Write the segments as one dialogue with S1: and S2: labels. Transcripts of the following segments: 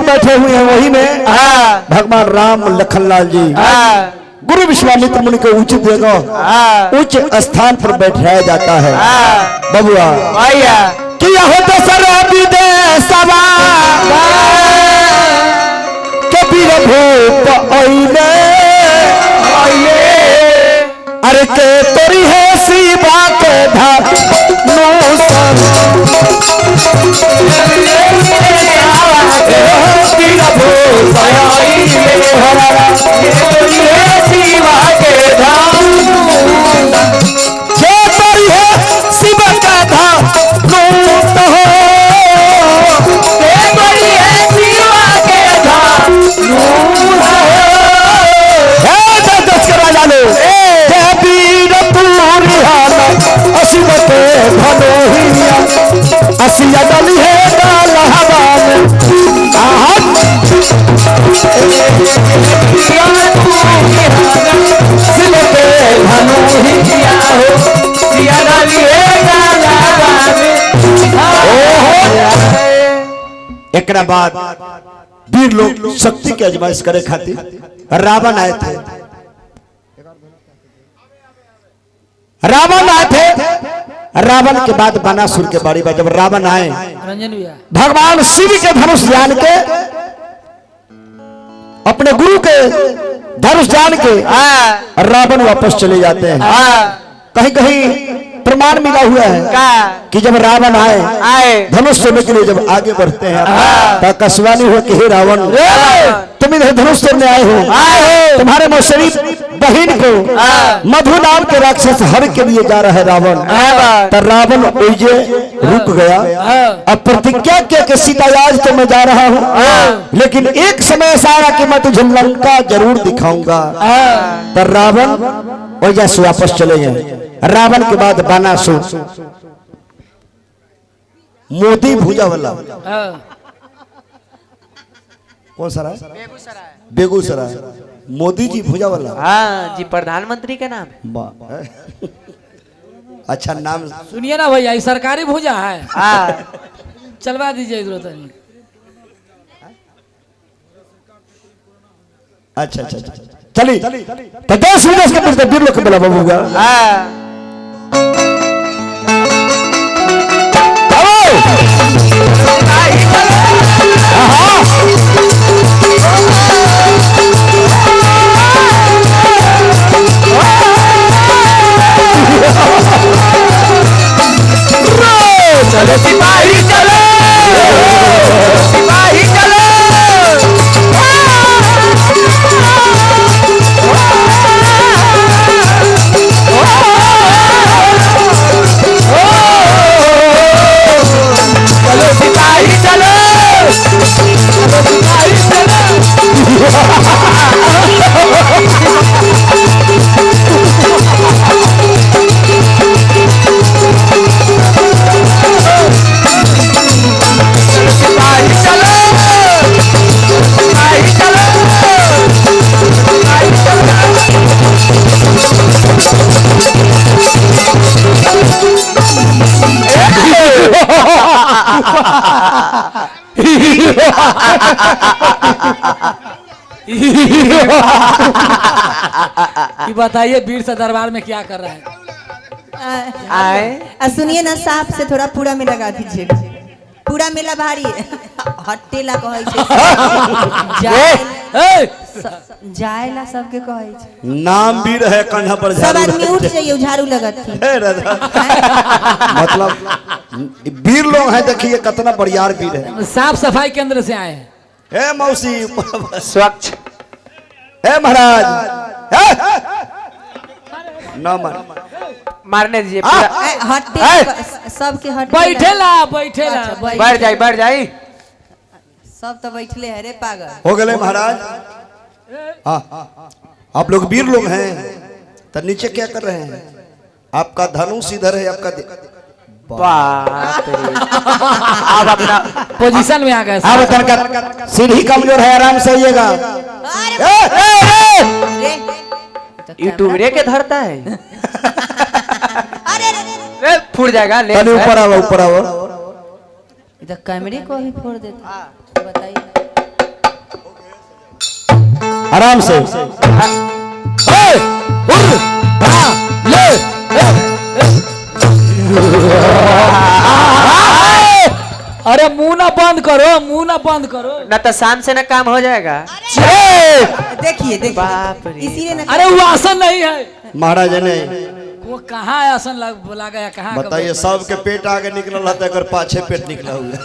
S1: बैठे हुए हैं वही में भगवान राम लखनलाल जी गुरु विश्वामित्र मुनि को उचित जगह उच्च स्थान पर बैठाया जाता है। बबुआ किया हो तो सर विदेशवा कबीर भूप ओइले अरे के तोरी है शिवा के असिया डली है एक बाद वीर लोग शक्ति के आजमाइश करे खातिर रावण आए थे। रावण के बाद बानासुर के बारी में जब रावण आए भगवान शिव के धनुष जान के अपने गुरु के धनुष जान के रावण वापस चले जाते हैं। कहीं कहीं प्रमाण मिला हुआ है कि जब रावण आए धनुष तोड़ने के लिए जब आगे बढ़ते हैं तो आकाशवाणी हुआ कि हे रावण तुम इधर धनुष तोड़ने आए हो, तुम्हारे मौसरी बहन को मधु नाम के राक्षस हर के लिए जा रहा है रावण। तो रावण उजे रुक गया अब प्रतिज्ञा किया कि सीता आज तो मैं जा रहा हूँ लेकिन एक समय ऐसा आया कि मैं तुझे लंका जरूर दिखाऊंगा। तो रावण वजह से वापस चले गए। रावण के बाद बानासुर मोदी भुजा वाला कौन सा है? बेगूसराय मोदी जी भुजा वाला
S2: जी प्रधानमंत्री के नाम।
S1: अच्छा नाम
S3: सुनिए ना भैया, सरकारी भुजा है चलवा दीजिए इधर।
S1: अच्छा चलिए तो 10 मिनट के बीच वीर लोग के बोला बाबूगा
S2: चलो सिपाही चलो, सिपाही चलो, चलो सिपाही चलो, चलो सिपाही
S3: बताइए वीर सा दरबार में क्या कर रहा है?
S4: आए सुनिए ना, सांप से थोड़ा पूरा में लगा दीजिए। पूरा मेला भारी हट्टेला कहै छै, जायला सबके कहै छै।
S1: नाम भी रहे कंधा पर
S4: सब आदमी उठ जाइए, झाड़ू लगत थी।
S1: मतलब वीर लोग हैं, देखिए कितना बड़ियार वीर है।
S3: साफ सफाई केंद्र से आए हैं।
S1: हे मौसी
S2: स्वच्छ,
S1: हे महाराज न
S2: मारने दीजिए।
S4: हट्टे सबके हट्टे
S3: बैठेला बैठेला
S2: बैठ जाई
S4: सब तो बैठले है रे पागल।
S1: हो गए महाराज। हाँ आप लोग वीर लोग हैं तो नीचे क्या कर रहे हैं? आपका धनुष इधर है, आपका
S2: आप अपना
S3: पोजीशन में आ गए।
S1: आप सीढ़ी कमजोर है, आराम से आइएगा।
S2: यूट्यूब रे के धरता है।
S4: अरे
S2: फूट जाएगा।
S1: ऊपर आओ, ऊपर आओ।
S4: इधर कैमरे को भी फोड़ देता। बताइए
S1: आराम से
S3: अरे मुंह ना बंद करो, मुंह ना बंद करो।
S2: ना तो शाम से ना काम हो जाएगा।
S4: देखिए देखिए
S2: बाप रे।
S4: इसीलिए ना
S3: अरे वो आसन नहीं है
S1: महाराज ने
S3: वो कहाँ है आसन बोला गया कहाँ
S1: बताइए सबके पेट आगे निकल रहा था अगर पाछे पेट निकला हुआ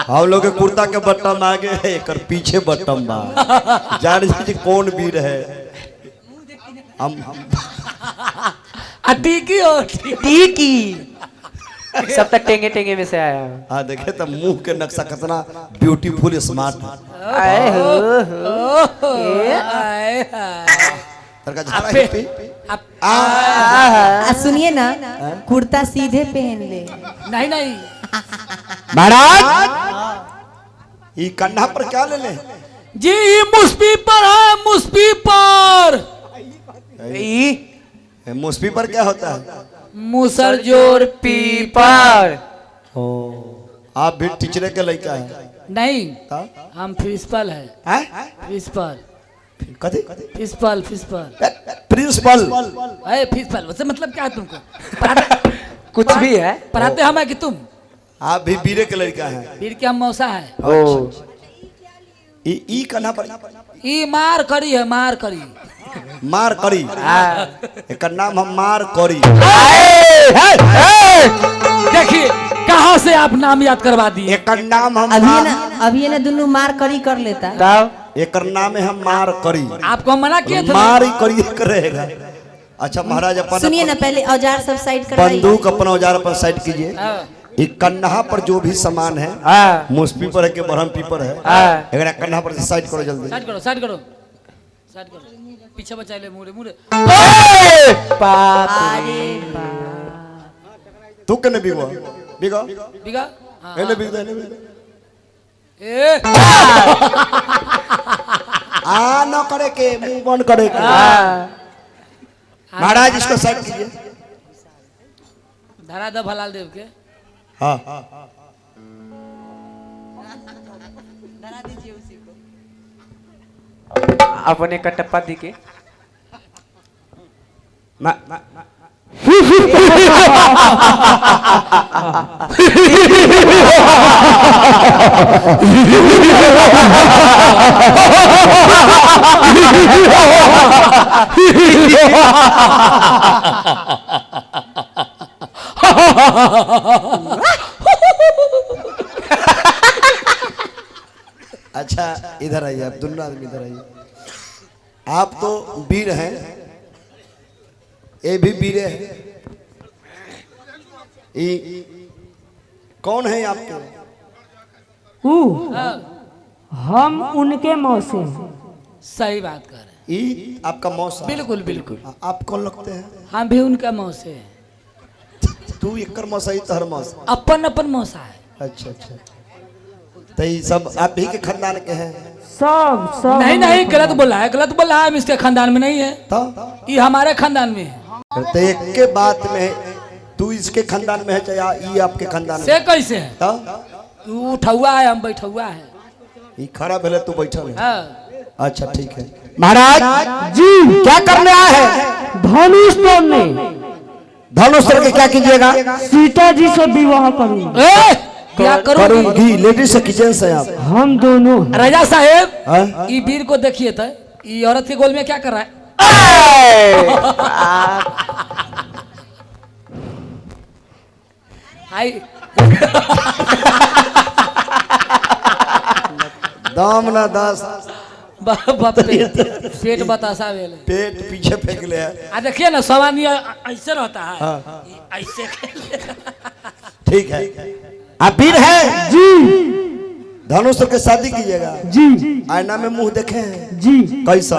S1: हम लोग के कुर्ता के बटन आगे है एकर पीछे बटन बा जान जी कौन वीर है हम
S3: टीकी हो
S2: टीकी सब तक टेंगे टेंगे में से आया।
S1: हाँ देखे तो मुंह के नक्शा कितना ब्यूटीफुल स्मार्ट
S2: आए हो।
S4: सुनिए ना कुर्ता सीधे पहन ले।
S3: नहीं नहीं
S1: महाराज ये कन्हा पर क्या ले ले
S3: जी मुस्पी पर है, मुस्पी पर।
S1: मुस्पी पर क्या होता है
S3: मुसर जोर
S2: पीपर।
S1: आप भी टीचर के लड़का है
S3: नहीं
S1: हाँ?
S3: हम प्रिंसिपल है,
S1: हैं?
S3: प्रिंसिपल
S1: कथी
S3: प्रिंसिपल प्रिंसिपल
S1: प्रिंसिपल
S3: अरे प्रिंसिपल वैसे मतलब क्या है तुमको
S2: कुछ भी है।
S3: पढ़ाते हम है कि तुम
S1: आप भी बीरे के लड़का है
S3: वीर क्या मौसा है।
S2: ओ
S1: ई कन्हा पर
S3: ई मार करी है, मार करी
S1: मार करी एक नाम हम मार करी।
S3: देखिए कहाँ से आप नाम याद करवा दिए।
S1: एक नाम हम
S4: अभी ना दोनों मार करी कर लेता है।
S2: तब
S1: एक नाम है हम मार करी
S3: आपको मना किए थे।
S1: मार ही करी करेगा। अच्छा महाराज अपन
S4: सुनिए ना पहले औजार सब साइड करवाइए।
S1: बंदूक अपना औजार पर साइड कीजिए। ये कन्हा पर जो भी सामान है मुस्पी पर है के बरहम पीपर है अगर कन्हा पर साइड करो जल्दी।
S3: साइड करो साइड करो साइड करो पीछे बचा ले मुड़े मुड़े।
S1: तू कने बिगो बिगो
S3: बिगा
S1: एने बिगो एने बिगो
S3: ए
S1: आ न करे के मुंह बंद करे के। महाराज इसको साइड कीजिए।
S3: धरा द भलाल देव के।
S1: हाँ
S2: अपने कटप्पा दी के
S1: अच्छा इधर आइए आप दोनों आदमी इधर आइए। आप तो वीर हैं ये भी वीर है। कौन है आपके
S5: हम उनके मौसे हैं।
S3: सही बात कर रहे हैं।
S1: ई आपका मौसा
S3: बिल्कुल बिल्कुल
S1: आप कौन लगते हैं
S3: हम भी उनका मौसे हैं।
S1: तू एकर मौसा ही तहर मौसा।
S3: अपन अपन मौसा है।
S1: अच्छा अच्छा तो ये सब आप ही के खानदान के हैं
S5: सब सब
S3: नहीं नहीं गलत बोला है, गलत बोला है। हम इसके खानदान में नहीं है,
S1: तो
S3: ये हमारे खानदान में है।
S1: तो एक के बात में तू इसके खानदान में है चाहे ये आपके खानदान में
S3: से कैसे है?
S1: तो
S3: तू उठौआ है हम बैठौआ है।
S1: ये खड़ा भेले तू बैठल है।
S3: हाँ।
S1: अच्छा ठीक है महाराज
S5: जी
S1: क्या करने आए हैं
S5: धनुष तोड़ने
S1: धनुष तोड़ के क्या कीजिएगा
S5: सीता जी से विवाह करूंगा।
S3: ए, क्या करूंगी?
S1: करूंगी लेडीज से किचन से आप
S5: हम दोनों
S3: राजा साहेब
S1: हाँ?
S3: ये वीर को देखिए था, ये औरत के गोल में क्या कर रहा है? आई
S1: दाम ना दास
S3: पेट बतासा वेले
S1: पेट पीछे फेंक ले है।
S3: आ देखिए ना सवानी ऐसे रहता है।
S1: हाँ।
S3: ऐसे
S1: ठीक है आप वीर है
S5: जी
S1: धनुष के शादी कीजिएगा।
S5: जी
S1: आईना में मुंह देखे हैं
S5: जी
S1: कैसा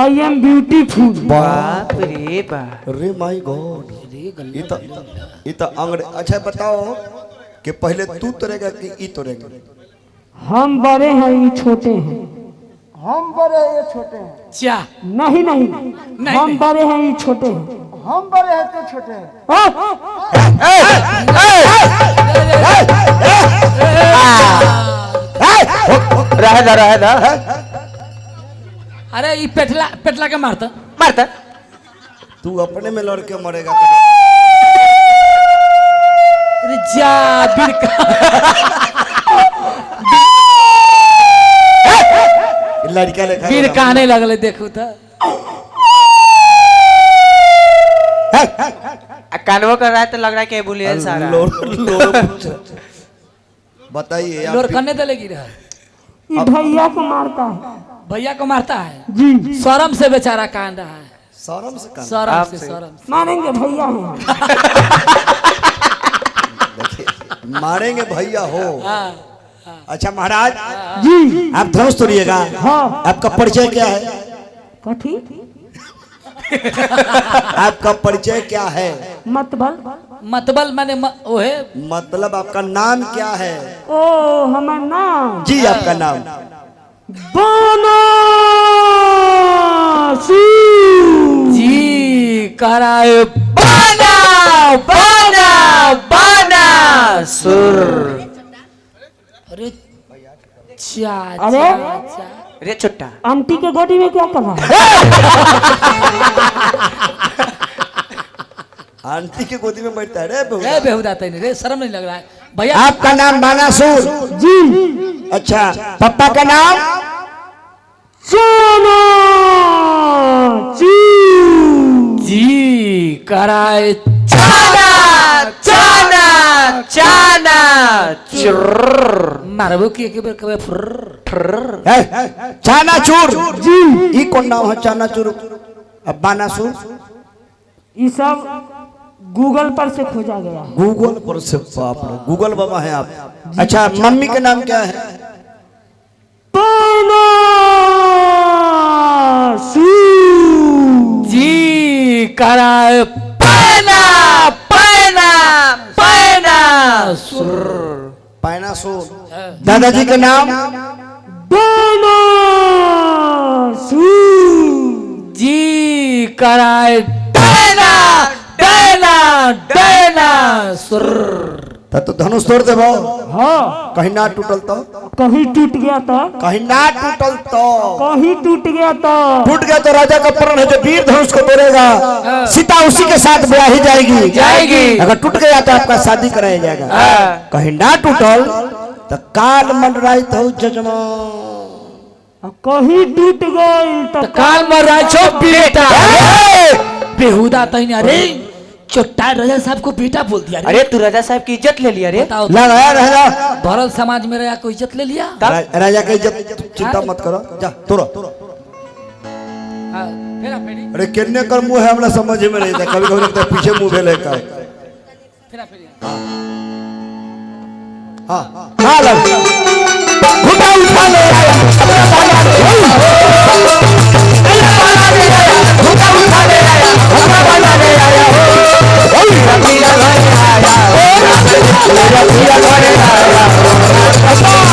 S5: आई एम ब्यूटीफुल।
S2: बाप रे बाप।
S1: रे माय गॉड ये तो अंग्रेज। अच्छा बताओ कि पहले तू तोड़ेगा कि ई तोड़ेगा
S5: हम बड़े हैं ये छोटे हैं। हम बड़े हैं ये छोटे हैं।
S3: क्या
S5: नहीं नहीं हम बड़े हैं ये छोटे हैं। हम बड़े हैं तो छोटे हैं।
S2: रहे दा
S3: अरे ये पेटला पेटला के मारता
S2: मारता
S1: तू अपने में लड़ के मरेगा
S3: अरे जा बिरका
S1: लड़का लेखा
S3: बिरकाने लगले देखू तो
S2: कानवो कर रहा है तो लग रहा है कि बुलियन सारा
S1: बताइए आप
S3: लोर करने दलेगी रहा
S5: ये भैया को मारता है
S3: भैया को मारता है
S5: जी
S3: शर्म से बेचारा कांड रहा है
S1: शर्म से काम
S3: शर्म से शर्म से
S5: मारेंगे भैया हैं
S1: मारेंगे भैया हो
S3: हाँ
S1: अच्छा महाराज
S5: जी
S1: आप धनुष तोड़िएगा
S5: हाँ
S1: आपका परिचय क्या है
S5: कथी
S1: आपका परिचय क्या है
S3: मतबल माने ओहे
S1: मतलब आपका नाम क्या है
S5: ओ हमार नाम
S1: जी आपका नाम
S5: बनासी
S3: जी कराए बाना बाना बाना सुर अरे चा
S5: अरे
S2: रे छुट्टा
S5: आंटी के गोदी में क्या कर रहा है
S1: आंटी की गोदी में बैठता है रे
S3: रे बेहुदा तैने रे शर्म नहीं लग रहा है भैया
S1: आपका नाम बानासुर
S5: जी
S1: अच्छा पापा का नाम
S5: चनाची
S3: जी कराए चाना चाना चाना चुर मारबो की एक बार कबे
S1: चानाचूर जी ई कौन नाम है चानाचूर अब बानासुर
S5: ये सब गूगल पर से खोजा गया है
S1: गूगल पर से बाप रे गूगल बाबा है आप अच्छा मम्मी का नाम क्या है
S5: बनासी
S3: जी कराए पैना पैना पैना सुर
S1: पायनासुर दादाजी का नाम
S5: बनासी
S3: जी कराए डैना डैना डैना सुर
S1: तो धनुष तोड़ देबो
S5: हाँ
S1: कहीं ना टूटल तो
S5: कहीं टूट गया तो
S1: कहीं ना टूटल तो
S5: कहीं टूट गया तो
S1: टूट गया तो राजा का प्रण है जो वीर धनुष को तोड़ेगा सीता उसी के साथ ब्याही जाएगी
S2: जाएगी।
S1: अगर टूट गया तो आपका शादी कराया जाएगा कहीं ना टूटल तो काल मंडराई तो जजमान
S5: कहीं टूट गई तो
S3: काल मर रहा छो बेटा बेहुदा तैने अरे चोट्टा राजा साहब को बेटा बोल दिया
S2: अरे तू राजा साहब की इज्जत ले लिया रे
S3: बताओ
S1: लगाया रहेगा
S3: भरत समाज में रहा कोई इज्जत ले लिया
S1: राजा की इज्जत चिंता मत करो जा तोड़ो
S3: हाँ, फेरा फेरी
S1: अरे किन्ने कर मुंह है हमरा समझ में नहीं था कभी कभी लगता है पीछे मुंह भेले का
S3: फेरा फेरी
S1: हाँ हाँ लग घुटा उठा ले अपना बाला घुटा उठा ले अपना बाला ले आया हो ओए रतिया घर आया रतिया घर आया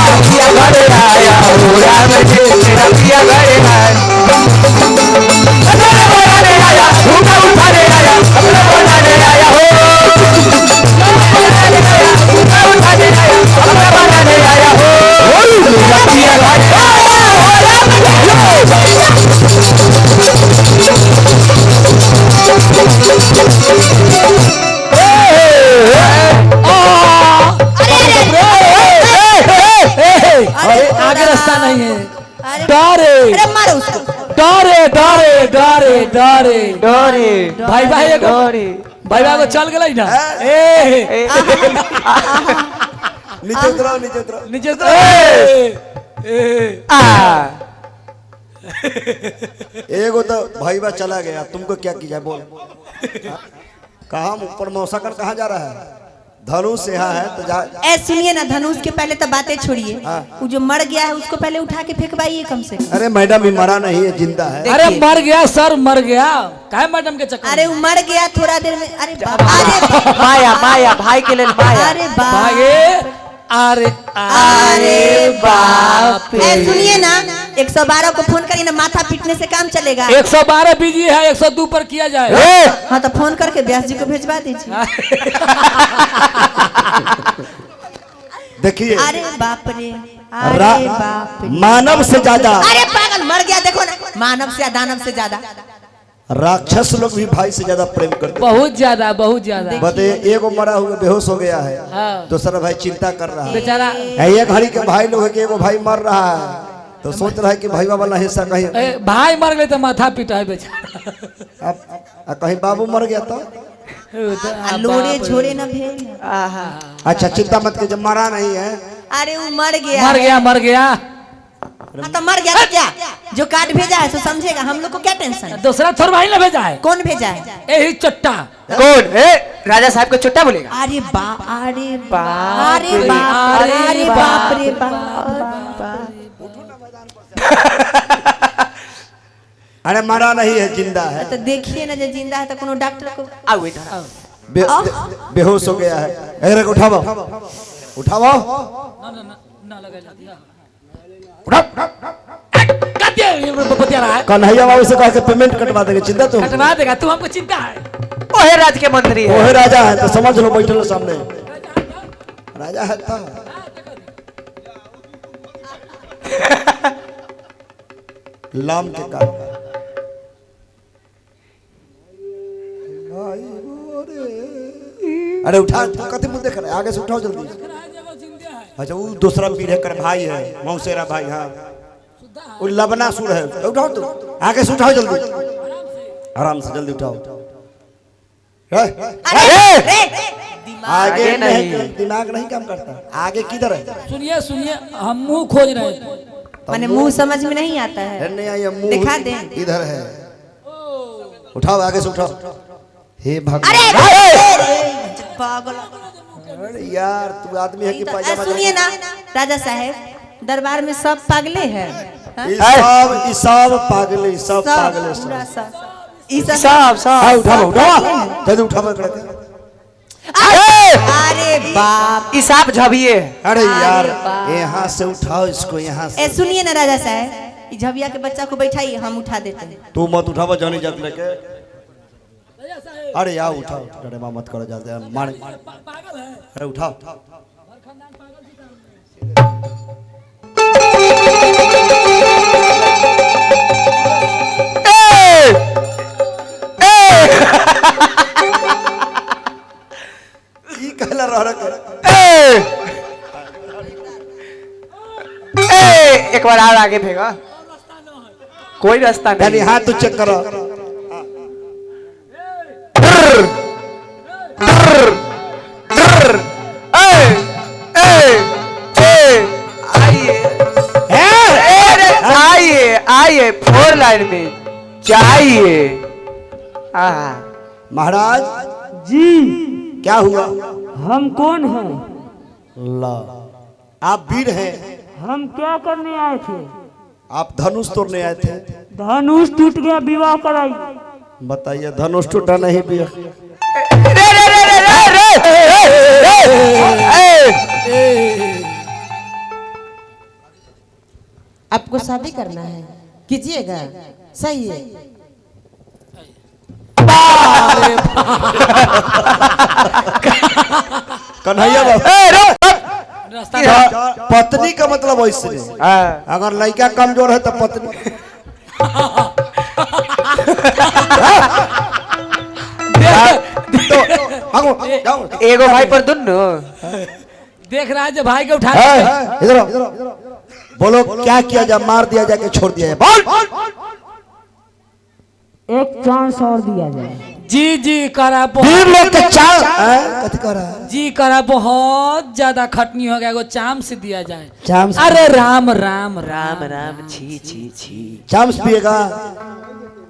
S1: रतिया घर आया हो राम जी रतिया घर आया अपना बाला ले आया घुटा उठा ले आया अपना बाला ले आया हो घुटा उठा ले आया अपना बाला ले आया हो ओए रतिया घर
S3: आगे रास्ता नहीं है
S4: अरे
S3: डरे
S4: अरे मारो उसको
S3: डरे डरे डरे डरे
S2: डोरे
S3: भाई भाई एगो
S2: डोरे
S3: भाई भाई को चल गई ना ए
S1: नीचे उतरो नीचे उतरो
S3: नीचे तो
S1: एगो तो भाई बा चला गया तुमको क्या किया बोल कहा ऊपर मौसाकर कहाँ जा रहा है धनुष यहाँ है तो जा
S4: ए सुनिए ना धनुष के पहले तो बातें छोड़िए वो जो मर गया है उसको पहले उठा के फेंकवाइए कम से कम
S1: अरे मैडम ही मरा नहीं है जिंदा है
S3: अरे मर गया सर मर गया काहे मैडम के चक्कर
S4: अरे वो मर गया थोड़ा देर में अरे बाप अरे
S2: माया माया भाई के लिए माया
S4: अरे बाप
S3: भागे अरे
S4: अरे बाप ए सुनिए ना 112 को फोन करिए ना माथा पीटने से काम चलेगा
S3: 112 बिजी है 102 पर किया जाए
S4: हाँ तो फोन करके व्यास जी को भेजवा दीजिए
S1: देखिए
S4: अरे बाप रे अरे बाप रे।
S1: मानव से ज्यादा
S4: अरे पागल मर गया देखो ना, मानव से दानव से ज्यादा।
S1: राक्षस लोग भी भाई से ज्यादा प्रेम करते हैं।
S3: बहुत ज्यादा बहुत ज्यादा।
S1: बते एगो मरा हुआ बेहोश हो गया है,
S3: हाँ।
S1: दूसरा भाई चिंता कर रहा है।
S3: बेचारा
S1: एक घड़ी के भाई लोग है कि एगो भाई मर रहा है तो सोच रहा है कि भाई वाला हिस्सा कहीं
S3: भाई मर गए तो माथा पीटा है बेचारा।
S1: कहीं बाबू मर गया तो
S4: लोड़े छोड़े न भेल।
S1: अच्छा चिंता मत कीजिए, मरा नहीं है।
S4: अरे वो मर गया
S3: मर गया मर गया।
S4: तो मर गया तो क्या, जो कार्ड भेजा है तो समझेगा, हम लोग को क्या टेंशन है?
S3: दूसरा थोड़ा भाई ना भेजा है।
S4: कौन भेजा है?
S3: यही चट्टा।
S2: कौन राजा साहब को चुट्टा बोलेगा?
S4: अरे बा अरे
S2: बाप
S4: अरे
S2: रे,
S4: बाप
S3: अरे
S4: अरे बाप रे बाप।
S1: अरे मरा नहीं है, जिंदा है।
S4: तो देखिए ना, जो जिंदा है तो कोनो डॉक्टर को
S2: आओ इधर।
S1: बेहोश हो गया है। अरे उठाओ उठाओ कन्हैया बाबू से कह के पेमेंट कटवा देंगे, चिंता तो
S3: कटवा देगा, तू हमको चिंता है।
S2: ओहे राज के मंत्री है।
S1: ओहे राजा है तो समझ लो, बैठे लो सामने राजा है तो लाम के काट। अरे उठा, कते मुंह देख रहे, आगे से उठाओ जल्दी। अच्छा वो दूसरा पीढ़े कर भाई है, मौसेरा भाई। हाँ वो लबना सुर है, उठाओ तो आगे से उठाओ जल्दी, आराम से जल्दी उठाओ। आगे नहीं, दिमाग नहीं काम करता। आगे किधर है?
S3: सुनिए सुनिए, हम मुंह खोज रहे हैं।
S4: मैंने मुंह समझ में नहीं आता है,
S1: नहीं आया मुंह,
S4: दिखा दे।
S1: इधर है, उठाओ आगे से उठाओ। हे भगवान,
S4: पागल।
S1: अरे यार तू आदमी है कि पायजामा?
S4: सुनिए ना राजा साहब, दरबार में सब पागले हैं।
S1: ये सब पागले, सब पागले,
S4: पूरा
S1: सब।
S4: सब
S1: हाँ उठाओ उठाओ जल्दी उठाओ करके।
S4: अरे बाप।
S2: इस आप झबिए।
S1: अरे यार यहाँ से उठाओ इसको, यहाँ से।
S4: सुनिए ना राजा साहब, झबिया के बच्चा को बैठाइए, हम उठा देते हैं।
S1: तू मत उठावा जानी जात लेके। अरे यार उठाओ, अरे माँ मत करो जाते मार। अरे उठाओ। कहला रह
S2: एक बार और आगे भेगा, कोई रास्ता नहीं।
S1: हाथ तो चेक करो।
S2: आइए आइए, 4 लाइन में चाहिए।
S1: महाराज
S5: जी
S1: क्या हुआ?
S5: हम कौन हैं?
S1: ला आप वीर हैं,
S5: हम क्या करने आए थे?
S1: आप धनुष तोड़ने आए थे।
S5: धनुष टूट गया, विवाह कराई।
S1: बताइए धनुष टूटा नहीं भी?
S6: आपको शादी करना है, कीजिएगा, सही है।
S1: कन्हैया बाबू पत्नी का मतलब वैसे अगर लड़का कमजोर है तो पत्नी।
S2: एगो भाई पर दुन्नो
S3: देख रहा है जो भाई को उठा
S1: इधर बोलो क्या किया जाए? मार दिया जाए कि छोड़ दिया जाए? बोल।
S5: एक चांस और दिया जाए।
S3: जी जी करा
S1: वीर लोग के चांस
S3: कथी करा जी करा, बहुत ज्यादा खटनी हो गया, एगो चांस दिया जाए।
S1: चांस?
S3: अरे राम राम
S2: राम राम, छी छी छी।
S1: चांस पिएगा?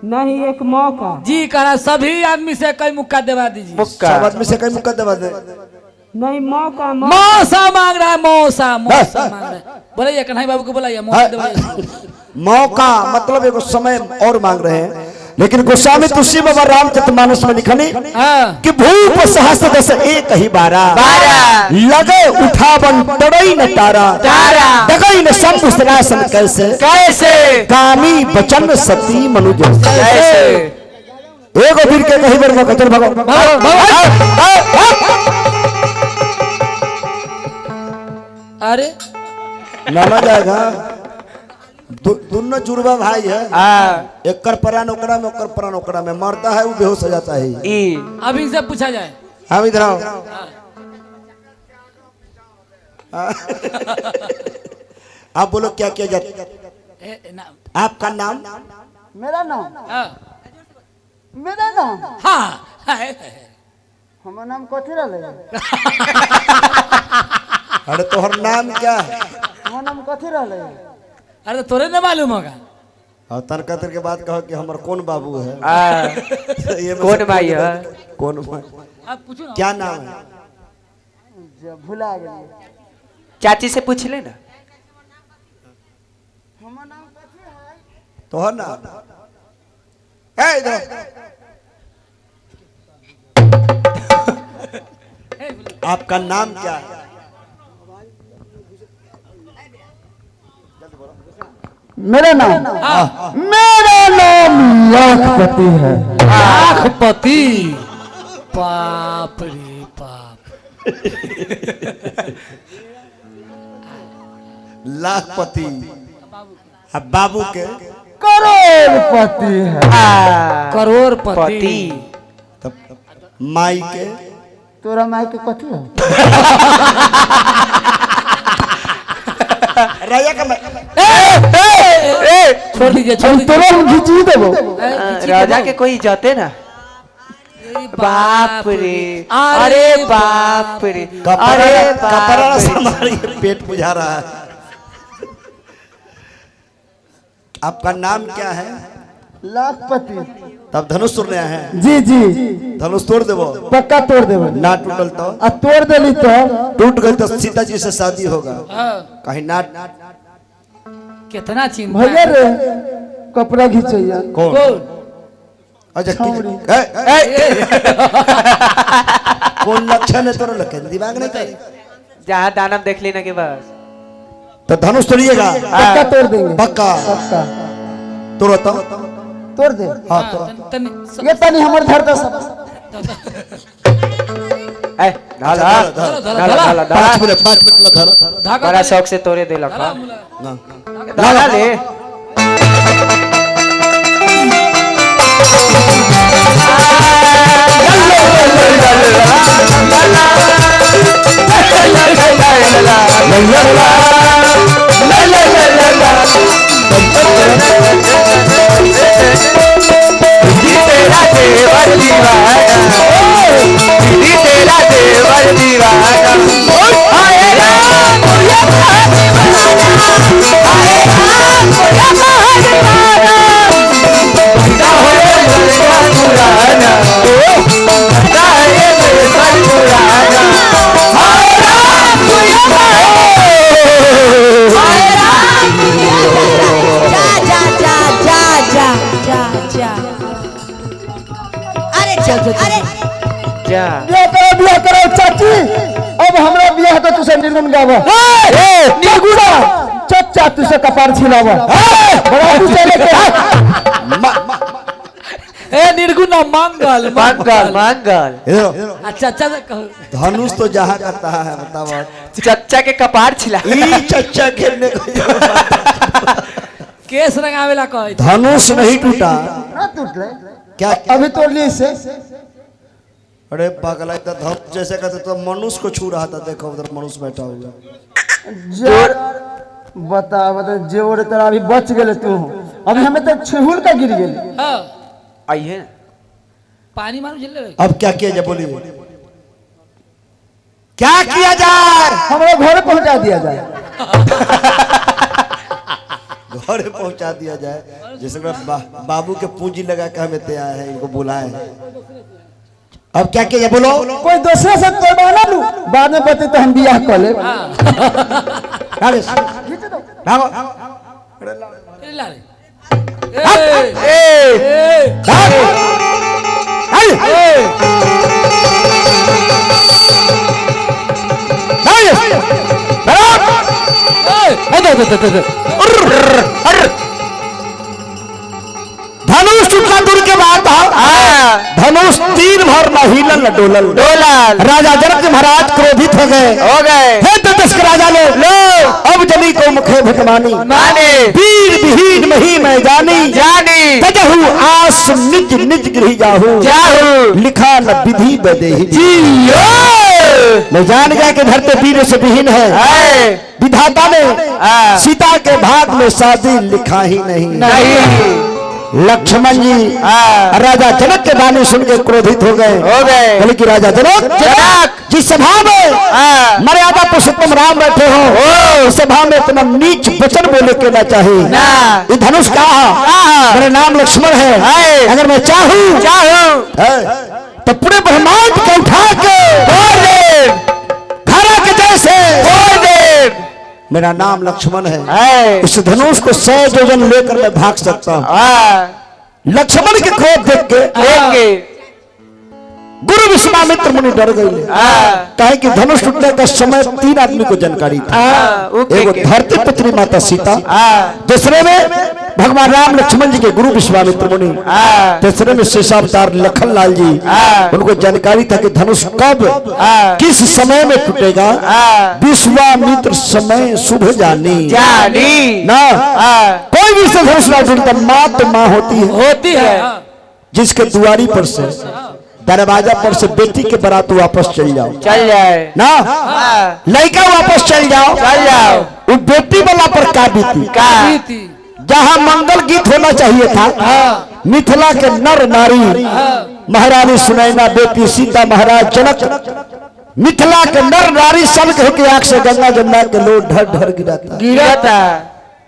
S5: नहीं, एक मौका।
S3: जी करा, सभी आदमी से कई मुक्का दिवा दीजिए।
S2: मुक्का
S1: सब आदमी से कई मुक्का दबा दे।
S5: नहीं, मौका।
S3: मौसा मांग रहा है, मौसा मौसा मांग रहा है। बोलाइए कन्हैया बाबू को, बोलाइए मौका दिवाइए।
S1: मौका मतलब एगो समय और मांग रहे हैं, लेकिन गोस्वामी तुलसी बाबा रामचरितमानस में लिखनी कि भूप सहस्त्र दस एक ही बारा, लगे उठावन तड़ई न तारा, डगई न शंभु सनासन कैसे, कामी बचन सती मनुज कैसे। एगो वीर के कही बार मौका, चल
S3: अरे
S1: नाना जाएगा दोनों जुड़वा भाई है। एक कर परान ओकरा में, ओकर परान ओकरा में, मरता है वो बेहोश हो जाता है।
S3: अब इनसे पूछा जाए।
S1: हम इधर आओ। आप बोलो क्या किया जाता? आपका नाम?
S5: मेरा नाम
S3: हाँ
S5: हमारा नाम कथी रहा?
S1: अरे तोहर नाम क्या है?
S5: हमारा नाम कथी रहा?
S3: अरे तो तोरे न मालूम होगा।
S1: और तनकतर के बाद कहो कि हमार कौन बाबू है? ये
S2: कौन भाई है?
S1: कौन भाई?
S3: आप पूछो ना।
S1: क्या नाम है?
S5: भुला गए।
S2: चाची से पूछ ले ना।
S5: हमारा नाम कथी है?
S1: तोहर नाम? ए इधर। आपका नाम क्या है?
S5: मेरा नाम लाखपति है।
S3: लाखपति? बाप रे बाप।
S1: लाखपति। अब बाबू के
S5: करोड़पति है।
S3: करोड़पति।
S1: तब माई के?
S5: तोरा माई के कथी है?
S1: राया का
S3: छोड़ दीजिए छोड़ दीजिए।
S5: तोरा हम खींची देबो।
S2: राजा के कोई जाते ना। बाप रे, अरे बाप रे, अरे
S1: कपड़ा हमारी पेट बुझा रहा है। आपका नाम क्या है?
S5: लाखपति।
S1: तब धनुष तोड़ने आए हैं?
S5: जी जी
S1: धनुष तोड़ देवो?
S5: पक्का तोड़ देबो।
S1: ना टूटल तो?
S5: आ तोड़ देली तो
S1: टूट गई तो सीता जी से शादी होगा। कहीं ना
S3: कितना चिंता।
S5: भैया रे कपड़ा घिंचैया।
S1: कौन? अच्छा कौन लक्षण है तोरा? लक्षण दिमाग नहीं करे।
S2: जहाँ दानव देख लेना के बस।
S1: तो धनुष तोड़िएगा?
S5: पक्का तोड़ देंगे।
S1: पक्का
S5: पक्का
S1: तोड़ो तो?
S5: तोड़ दे।
S1: हाँ तो
S5: ये तनी हमर धर दे सब।
S2: ढाला ढाला
S1: 5 मिनट ला धर।
S2: बड़ा शौक से तोड़े दे लखा
S1: ना
S2: ढाला ले।
S5: बियाह करो चाची। अब हमरा बियाह तो तुसे निर्गुण गावा। निर्गुण चचा तुसे कपार छिलावा। बड़ा तुसे लेके
S3: ए निर्गुण मंगल
S2: मंगल मंगल।
S3: अच्छा अच्छा कहो।
S1: धनुष तो जहाँ करता है बताओ।
S2: चच्चा के कपार छिला।
S1: चच्चा खेलने
S3: केस रंगावेला कहे।
S1: धनुष नहीं टूटा।
S5: ना टूट रहे
S1: क्या
S5: अभी तोड़ लिए इसे।
S1: अरे पागल तो धम जैसे कहते तो मनुष्य को छू रहा था। देखो उधर मनुष्य बैठा हुआ।
S5: जोर बता बता जोर तेरा अभी बच गेले तू। अभी हमें तो छुहुर का गिर गेले।
S3: हां
S2: आइए
S3: पानी मारो जल्दी।
S1: अब क्या किया जाए बोलिए? क्या किया जाए?
S5: हमारे घर पहुंचा दिया जाए।
S1: घर पहुंचा दिया जाए। जैसे बाबू के पूंजी लगा के हमें तैयार है, इनको बुलाए हैं। अब क्या किया बोलो?
S5: कोई दूसरे से तोड़वाना लू बाद में पते तो हम बियाह कर ले।
S1: भागो
S3: ला रे। ए
S1: धनुष टूटना दूर के बात है। धनुष तीन भर न हिलल न डोलल। राजा जनक महाराज क्रोधित हो गए।
S2: हो गए।
S1: हे दशरथ राजा लो अब जनी को मुखे भटमानी
S2: माने
S1: वीर विहीन मही मैं जानी
S2: जानी
S1: तजहु आस निज निज गृह जाहू
S2: जाहू
S1: लिखा न विधि बदेही
S2: जियो
S1: मैं जान गया कि धरते वीर से विहीन है
S2: है
S1: विधाता ने
S2: हाँ।
S1: सीता के भाग में शादी लिखा ही नहीं
S2: नहीं
S1: लक्ष्मण जी
S2: हाँ।
S1: राजा जनक के बानी सुन के क्रोधित हो गए
S2: हो गए
S1: बोले कि राजा जनक
S2: जनक
S1: जिस सभा में
S2: हाँ।
S1: मर्यादा पुरुषोत्तम राम बैठे हो उस सभा में इतना नीच वचन बोले के ना चाहिए
S2: ना।
S1: ये धनुष कहा मेरा नाम लक्ष्मण है अगर मैं चाहूं तो पूरे ब्रह्मांड को उठा के घरा के जैसे मेरा नाम लक्ष्मण है इस धनुष को 100 योजन लेकर मैं भाग सकता हूं लक्ष्मण के क्रोध देख के गुरु विश्वामित्र मुनि डर गए कहे कि धनुष टूटने का समय 3 आदमी को जानकारी था एगो धरती पुत्री माता सीता दूसरे में भगवान राम लक्ष्मण जी के गुरु विश्वामित्र मुनि तीसरे में शेषावतार लखन लाल जी उनको जानकारी था कि धनुष कब किस समय में टूटेगा विश्वामित्र समय शुभ जानी ना कोई भी से धनुष ना टूटता माँ तो माँ होती है जिसके दुआरी पर से दरवाजा पर से बेटी के बारात वापस चल जाओ
S2: चल जाए
S1: ना लड़का वापस चल जाओ वो बेटी वाला पर का बीती जहाँ मंगल गीत होना चाहिए था मिथिला के नर नारी महारानी सुनैना बेटी सीता महाराज जनक मिथिला के नर नारी सन के आंख से गंगा जमुना के लोग ढर ढर गिराता
S2: गिरा था